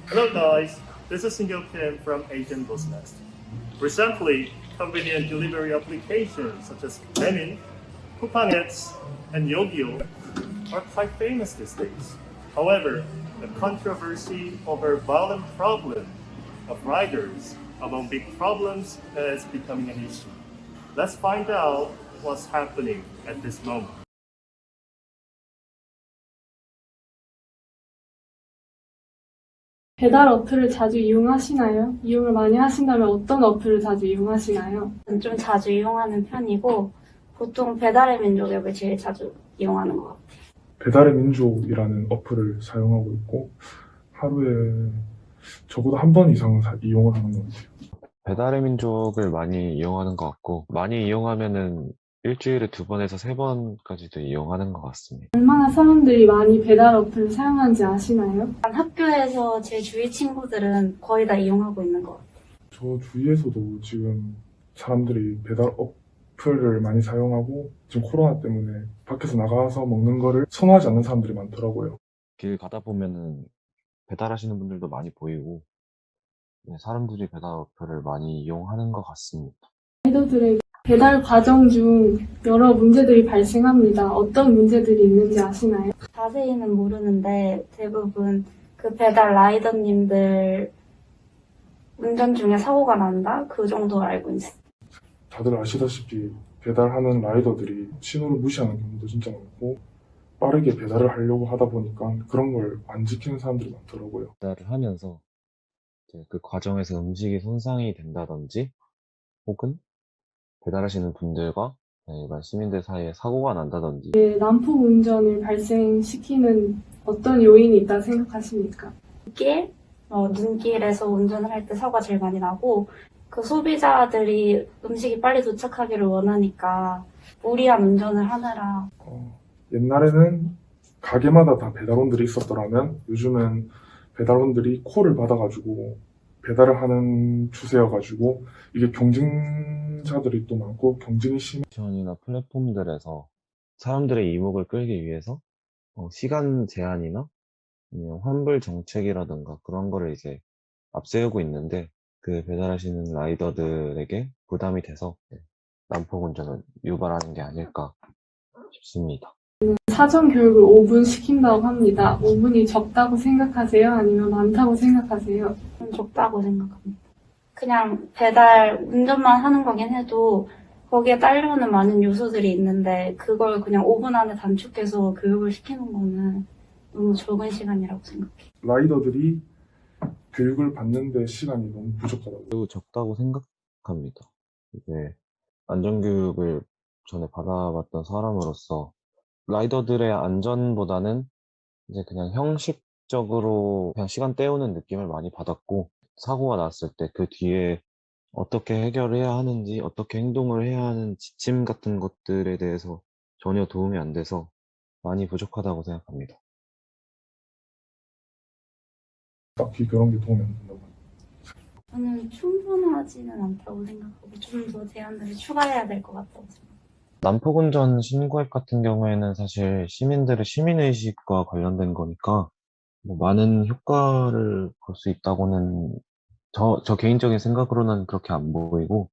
Hello guys, this is Single Kim from Asian Business. Recently, convenient delivery applications such as Menin, Coupangets, and Yogio are quite famous these days. However, the controversy over violent problem of riders among big problems is becoming an issue. Let's find out what's happening at this moment. 배달 어플을 자주 이용하시나요? 이용을 많이 하신다면 어떤 어플을 자주 이용하시나요? 좀 자주 이용하는 편이고 보통 배달의 민족 앱을 제일 자주 이용하는 것 같아요. 배달의 민족이라는 어플을 사용하고 있고 하루에 적어도 한 번 이상은 이용을 하는 것 같아요. 배달의 민족을 많이 이용하는 것 같고, 많이 이용하면은 일주일에 2번에서 3번까지도 이용하는 것 같습니다. 얼마나 사람들이 많이 배달 어플을 사용하는지 아시나요? 학교에서 제 주위 친구들은 거의 다 이용하고 있는 것 같아요. 저 주위에서도 지금 사람들이 배달 어플을 많이 사용하고 지금 코로나 때문에 밖에서 나가서 먹는 거를 선호하지 않는 사람들이 많더라고요. 길 가다 보면은 배달하시는 분들도 많이 보이고, 네, 사람들이 배달 어플을 많이 이용하는 것 같습니다. 라이더들에게 배달 과정 중 여러 문제들이 발생합니다. 어떤 문제들이 있는지 아시나요? 자세히는 모르는데 대부분 그 배달 라이더님들 운전 중에 사고가 난다? 그 정도 알고 있어요. 다들 아시다시피 배달하는 라이더들이 신호를 무시하는 경우도 진짜 많고 빠르게 배달을 하려고 하다 보니까 그런 걸 안 지키는 사람들이 많더라고요. 배달을 하면서 이제 그 과정에서 음식이 손상이 된다든지, 혹은 배달하시는 분들과 일반 시민들 사이에 사고가 난다든지, 난폭 운전을 발생시키는 어떤 요인이 있다고 생각하십니까? 길, 눈길에서 운전을 할 때 사고가 제일 많이 나고 그 소비자들이 음식이 빨리 도착하기를 원하니까 무리한 운전을 하느라 옛날에는 가게마다 다 배달원들이 있었더라면 요즘은 배달원들이 콜을 받아가지고 배달을 하는 추세여가지고 이게 경쟁자들이 또 많고 경쟁이 심해. 시이나 플랫폼들에서 사람들의 이목을 끌기 위해서 시간 제한이나 아니면 환불 정책이라든가 그런 거를 이제 앞세우고 있는데, 그 배달하시는 라이더들에게 부담이 돼서 난폭 운전을 유발하는 게 아닐까 싶습니다. 사전 교육을 5분 시킨다고 합니다. 5분이 적다고 생각하세요? 아니면 많다고 생각하세요? 좀 적다고 생각합니다. 그냥 배달 운전만 하는 거긴 해도 거기에 딸려오는 많은 요소들이 있는데 그걸 그냥 5분 안에 단축해서 교육을 시키는 거는 너무 적은 시간이라고 생각해요. 라이더들이 교육을 받는데 시간이 너무 부족하다고. 매우 적다고 생각합니다. 이제 안전교육을 전에 받아봤던 사람으로서 라이더들의 안전보다는 이제 그냥 형식적으로 그냥 시간 때우는 느낌을 많이 받았고, 사고가 났을 때 그 뒤에 어떻게 해결을 해야 하는지, 어떻게 행동을 해야 하는 지침 같은 것들에 대해서 전혀 도움이 안 돼서 많이 부족하다고 생각합니다. 딱히 그런 게 도움이 안 된다고. 저는 충분하지는 않다고 생각하고 좀 더 제한들을 추가해야 될 것 같다고 생각해요. 난폭운전 신고액 같은 경우에는 사실 시민들의 시민의식과 관련된 거니까 뭐 많은 효과를 볼 수 있다고는 저 개인적인 생각으로는 그렇게 안 보이고,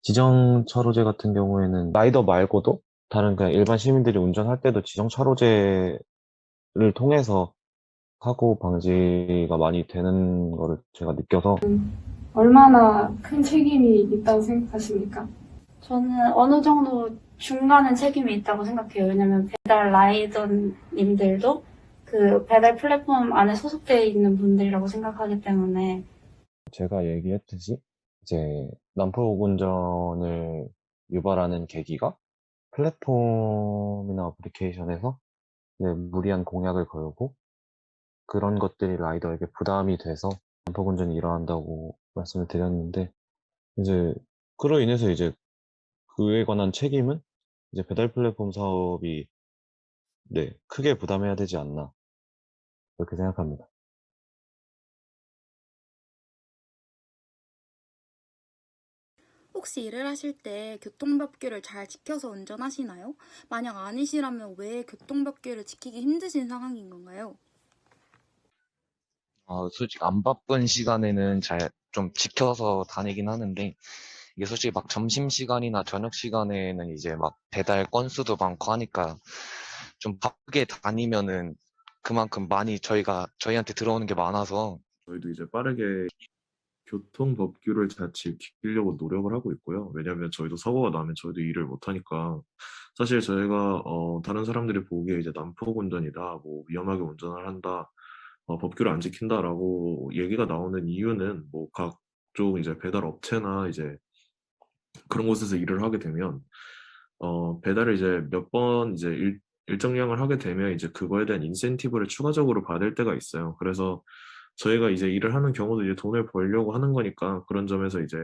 지정 차로제 같은 경우에는 라이더 말고도 다른 그냥 일반 시민들이 운전할 때도 지정 차로제를 통해서 사고 방지가 많이 되는 거를 제가 느껴서. 얼마나 큰 책임이 있다고 생각하십니까? 저는 어느 정도 중간은 책임이 있다고 생각해요. 왜냐면 배달 라이더님들도 그 배달 플랫폼 안에 소속되어 있는 분들이라고 생각하기 때문에 제가 얘기했듯이 이제 난폭 운전을 유발하는 계기가 플랫폼이나 어플리케이션에서 이제 무리한 공약을 걸고, 그런 것들이 라이더에게 부담이 돼서 난폭 운전이 일어난다고 말씀을 드렸는데, 이제 그로 인해서 이제 그에 관한 책임은 이제 배달 플랫폼 사업이 크게 부담해야 되지 않나, 그렇게 생각합니다. 혹시 일을 하실 때 교통법규를 잘 지켜서 운전하시나요? 만약 아니시라면 왜 교통법규를 지키기 힘드신 상황인 건가요? 솔직히 안 바쁜 시간에는 잘 좀 지켜서 다니긴 하는데, 이게 솔직히 막 점심시간이나 저녁 시간에는 이제 막 배달 건수도 많고 하니까 좀 바쁘게 다니면은 그만큼 많이 저희한테 들어오는 게 많아서. 저희도 이제 빠르게 교통법규를 잘 지키려고 노력을 하고 있고요. 왜냐하면 저희도 사고가 나면 저희도 일을 못하니까 사실 저희가 다른 사람들이 보기에 이제 난폭 운전이다, 뭐 위험하게 운전을 한다, 법규를 안 지킨다라고 얘기가 나오는 이유는 뭐 각종 이제 배달 업체나 이제 그런 곳에서 일을 하게 되면 배달을 이제 몇 번 이제 일정량을 하게 되면 이제 그거에 대한 인센티브를 추가적으로 받을 때가 있어요. 그래서 저희가 이제 일을 하는 경우도 이제 돈을 벌려고 하는 거니까 그런 점에서 이제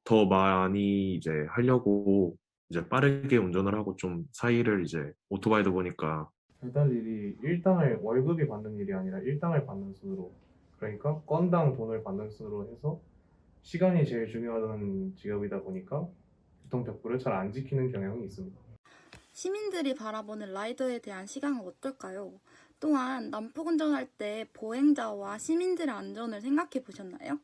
더 많이 이제 하려고 이제 빠르게 운전을 하고 좀 사이를 이제 오토바이도 보니까 배달 일이 일당을 월급이 받는 일이 아니라 일당을 받는 순으로, 그러니까 건당 돈을 받는 순으로 해서 시간이 제일 중요하다는 직업이다 보니까 교통법규를 잘 안 지키는 경향이 있습니다. 시민들이 바라보는 라이더에 대한 시각은 어떨까요? 또한 난폭 운전할 때 보행자와 시민들의 안전을 생각해 보셨나요?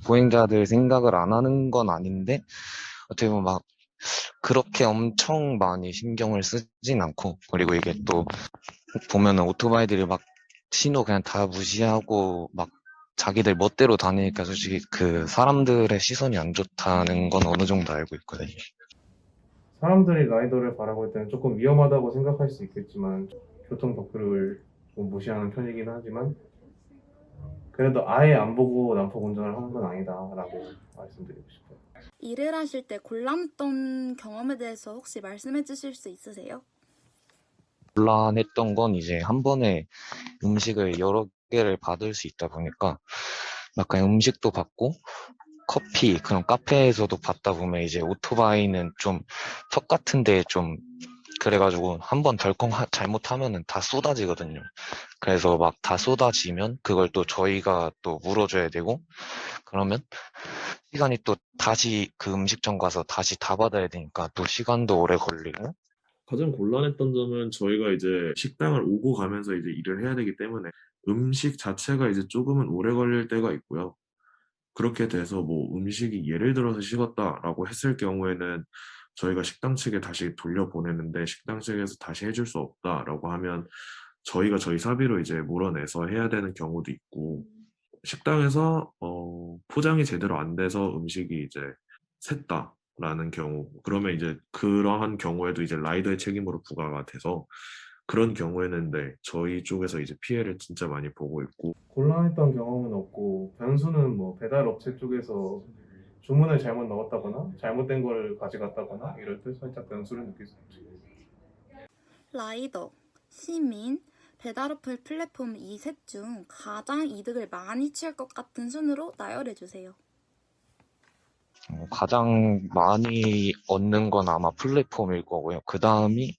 보행자들 생각을 안 하는 건 아닌데, 어떻게 보면 막 그렇게 엄청 많이 신경을 쓰진 않고, 그리고 이게 또 보면은 오토바이들이 막 신호 그냥 다 무시하고 막 자기들 멋대로 다니니까 솔직히 그 사람들의 시선이 안 좋다는 건 어느 정도 알고 있거든요. 사람들이 라이더를 바라볼 때는 조금 위험하다고 생각할 수 있겠지만 교통법규를 뭐 무시하는 편이긴 하지만 그래도 아예 안 보고 난폭 운전을 하는 건 아니다라고 말씀드리고 싶어요. 일을 하실 때 곤란했던 경험에 대해서 혹시 말씀해 주실 수 있으세요? 곤란했던 건 이제 한 번에 음식을 여러 개를 받을 수 있다 보니까 약간 음식도 받고 커피, 그런 카페에서도 받다 보면 이제 오토바이는 좀 턱 같은데 좀 그래가지고 한 번 덜컹 잘못하면은 다 쏟아지거든요. 그래서 막 다 쏟아지면 그걸 또 저희가 또 물어줘야 되고, 그러면 시간이 또 다시 그 음식점 가서 다시 다 받아야 되니까 또 시간도 오래 걸리고. 가장 곤란했던 점은 저희가 이제 식당을 오고 가면서 이제 일을 해야 되기 때문에 음식 자체가 이제 조금은 오래 걸릴 때가 있고요. 그렇게 돼서 뭐 음식이 예를 들어서 식었다라고 했을 경우에는 저희가 식당 측에 다시 돌려보내는데 식당 측에서 다시 해줄 수 없다라고 하면 저희가 저희 사비로 이제 물어내서 해야 되는 경우도 있고, 식당에서 포장이 제대로 안 돼서 음식이 이제 샜다라는 경우, 그러면 이제 그러한 경우에도 이제 라이더의 책임으로 부과가 돼서 그런 경우에는 네, 저희 쪽에서 이제 피해를 진짜 많이 보고 있고. 곤란했던 경험은 없고 변수는 뭐 배달 업체 쪽에서 주문을 잘못 넣었다거나 잘못된 걸 가져갔다거나 이럴 때 살짝 변수를 느낄 수 있죠. 라이더, 시민, 배달 어플 플랫폼 이 셋 중 가장 이득을 많이 취할 것 같은 순으로 나열해 주세요. 가장 많이 얻는 건 아마 플랫폼일 거고요. 그 다음이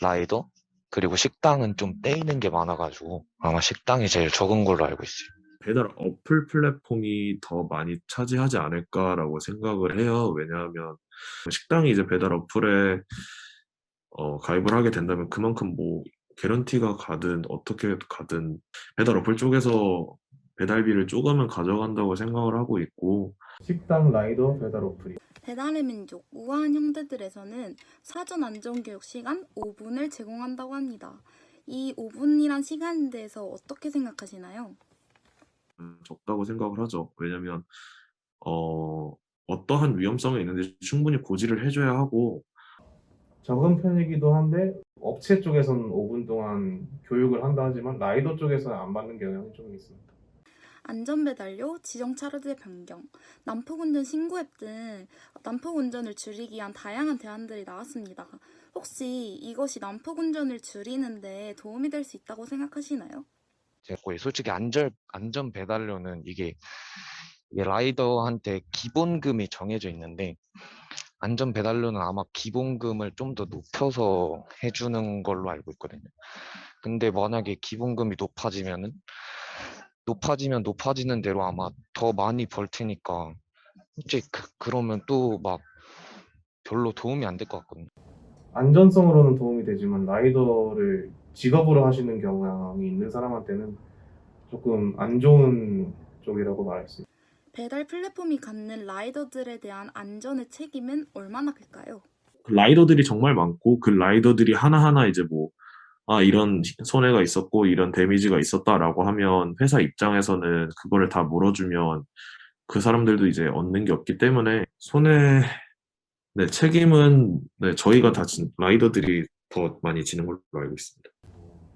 라이더, 그리고 식당은 좀 떼이는 게 많아가지고 아마 식당이 제일 적은 걸로 알고 있어요. 배달 어플 플랫폼이 더 많이 차지하지 않을까라고 생각을 해요. 왜냐하면 식당이 이제 배달 어플에 가입을 하게 된다면 그만큼 뭐 개런티가 가든 어떻게 가든 배달 어플 쪽에서 배달비를 조금은 가져간다고 생각을 하고 있고. 식당 라이더 배달 어플이 배달의 민족 우아한 형제들에서는 사전 안전교육 시간 5분을 제공한다고 합니다. 이 5분이란 시간에 대해서 어떻게 생각하시나요? 적다고 생각을 하죠. 왜냐면 어떠한 위험성이 있는지 충분히 고지를 해줘야 하고. 적은 편이기도 한데 업체 쪽에서는 5분 동안 교육을 한다 하지만 라이더 쪽에서는 안 받는 경향이 좀 있습니다. 안전배달료, 지정차로대 변경, 난폭운전 신고 앱 등 난폭운전을 줄이기 위한 다양한 대안들이 나왔습니다. 혹시 이것이 난폭운전을 줄이는데 도움이 될 수 있다고 생각하시나요? 제가 거의 솔직히 안전 배달료는 이게 라이더한테 기본금이 정해져 있는데, 안전 배달료는 아마 기본금을 좀 더 높여서 해주는 걸로 알고 있거든요. 근데 만약에 기본금이 높아지는 대로 아마 더 많이 벌 테니까 솔직히 그러면 또 막 별로 도움이 안 될 것 같거든요. 안전성으로는 도움이 되지만 라이더를 직업으로 하시는 경향이 있는 사람한테는 조금 안 좋은 쪽이라고 말할 수 있어요. 배달 플랫폼이 갖는 라이더들에 대한 안전의 책임은 얼마나 클까요? 그 라이더들이 정말 많고 그 라이더들이 하나하나 이제 뭐 이런 손해가 있었고 이런 데미지가 있었다라고 하면 회사 입장에서는 그거를 다 물어주면 그 사람들도 이제 얻는 게 없기 때문에 네, 책임은 네, 저희가 다 라이더들이 더 많이 지는 걸로 알고 있습니다.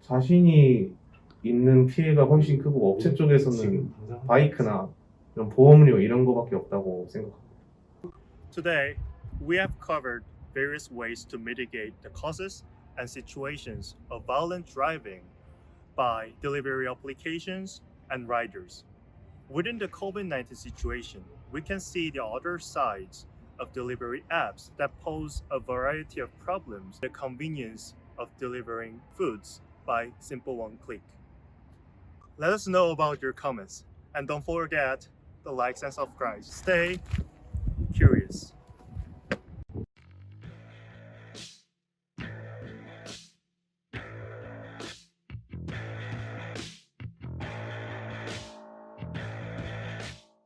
자신이 있는 피해가 훨씬 크고 업체 쪽에서는 바이크나 이런 보험료 이런 거밖에 없다고 생각합니다. Today, we have covered various ways to mitigate the causes and situations of violent driving by delivery applications and riders. Within the COVID-19 situation, we can see the other sides of delivery apps that pose a variety of problems. The convenience of delivering foods by simple one click. Let us know about your comments and don't forget the likes and subscribe. Stay curious.